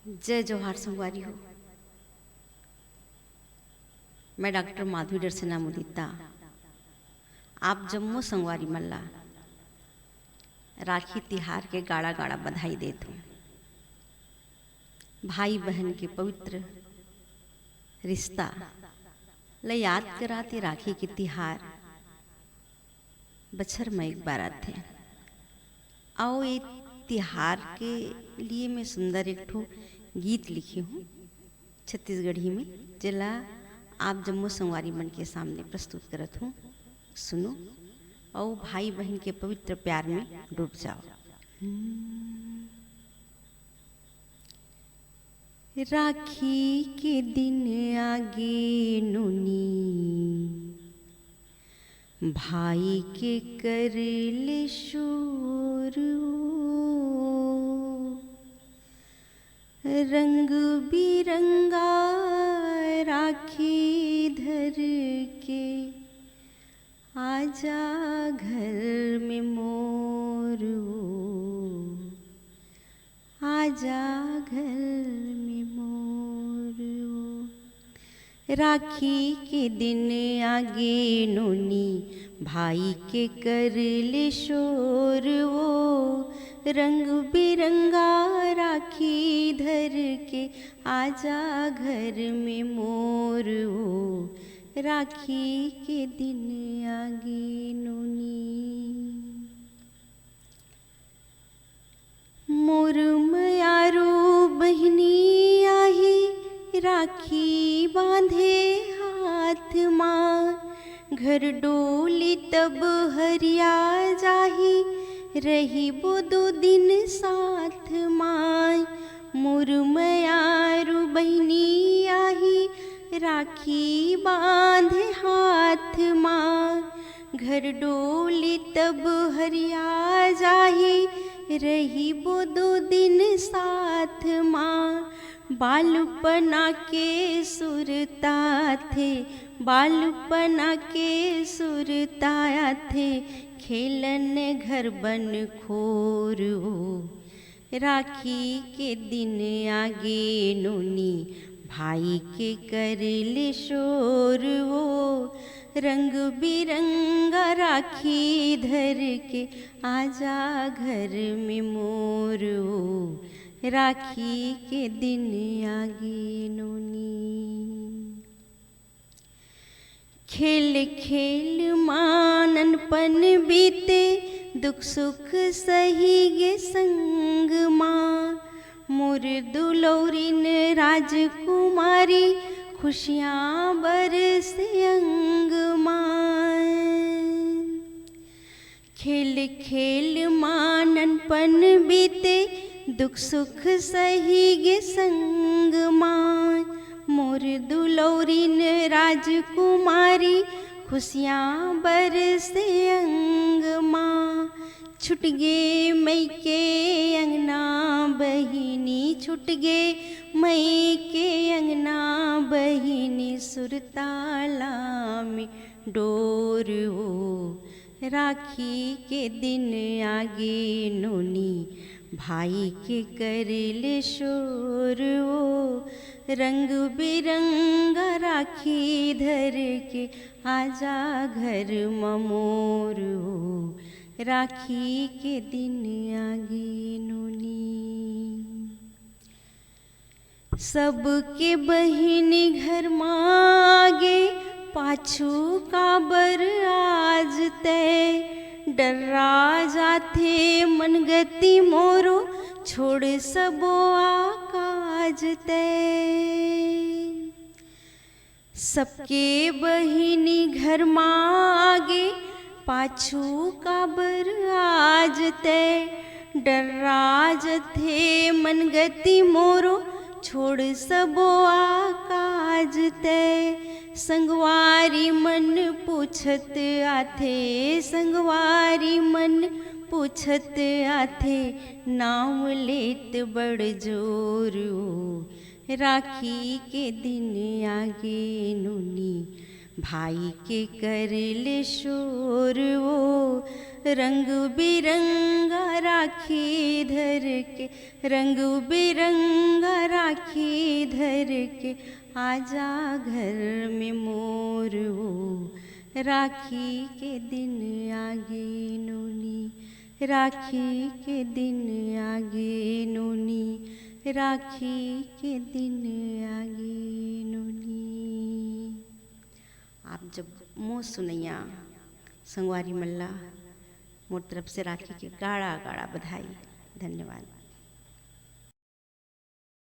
जय जोहार संगवारी हो। मैं डॉक्टर माधवी डरसेना मुदिता आप जम्मू संगवारी मल्ला राखी तिहार के गाड़ा गाड़ा बधाई देत हूँ। भाई बहन के पवित्र रिश्ता ल याद कराते राखी के तिहार बछर में एक बार आते। आओ ये तिहार के लिए मैं सुंदर एक ठो गीत लिखी हूँ छत्तीसगढ़ी में, जिला आप जम्मू संगवारी मन के सामने प्रस्तुत करत हूँ। सुनो और भाई बहन के पवित्र प्यार में डूब जाओ। राखी के दिन आगे नुनी भाई के कर ले शोर, रंग बिरंगा राखी धर के आजा घर में मोर, आजा घर में मोर। राखी के दिन आगे नोनी भाई के कर ले शोर, वो रंग बिरंगा राखी धर के आजा घर में मोर, वो राखी के दिन आगे नोनी। मोर मयारो बहनी आही राखी बांधे हाथ माँ, घर डोली तब हरिया जाही रही वो 2 दिन साथ माँ। मोर मयारो बहनी आही राखी बांधे हाथ माँ, घर डोली तब हरिया जाही रही वो 2 दिन साथ माँ। बालपना के सुरता थे, बालपना के सुरता थे, खेलन घर बन खोर, राखी के दिन आगे नोनी भाई के कर ले शोर, वो रंग बिरंगा राखी धर के आजा घर में मोर, वो राखी के दिन आगे नोनी। खेल खेल माननपन बीते दुख सुख सही गे संग माँ, मोर दुलौरिन राजकुमारी खुशियाँ बरसे अंग माँ। खेल खेल माननपन बीते दुख सुख सही गे संग माँ, मोर दुलौरिन राजकुमारी खुशियाँ बरसे अंग माँ। छुट गे मई के अंगना बहिनी, छुट गे मई के अंगना बहिनी, सुरताला में डोर, वो राखी के दिन आगे नोनी भाई के कर ले शोर, वो रंग बिरंगा राखी धर के आजा घर ममोर, वो राखी के दिन आगे नोनी। सबके बहिनी घर मागे पाछू काबर आज तय, डर्रा जाथे मनगति मोरो छोड़ सबो आकाज तय। सबके बहिनी घर मागे पाछू काबर आज तय, डर्रा जथे मनगति मोरो छोड़ सबो आकाज तय। संगवारी मन पूछत आथे, संगवारी मन पूछत आथे, नाम लेत बड़ जोर, राखी के दिन आगे नोनी भाई के कर ले शोर वो रंग बिरंगा राखी धर के, रंग बिरंगा राखी धर के, आजा घर में मोर वो राखी के दिन आगे नूनी, राखी के दिन आगे नूनी, राखी के दिन आगे नूनी। आप जब मोह सुनैया संगवारी मल्ला मोर तरफ से राखी के गाढ़ा गाढ़ा बधाई। धन्यवाद।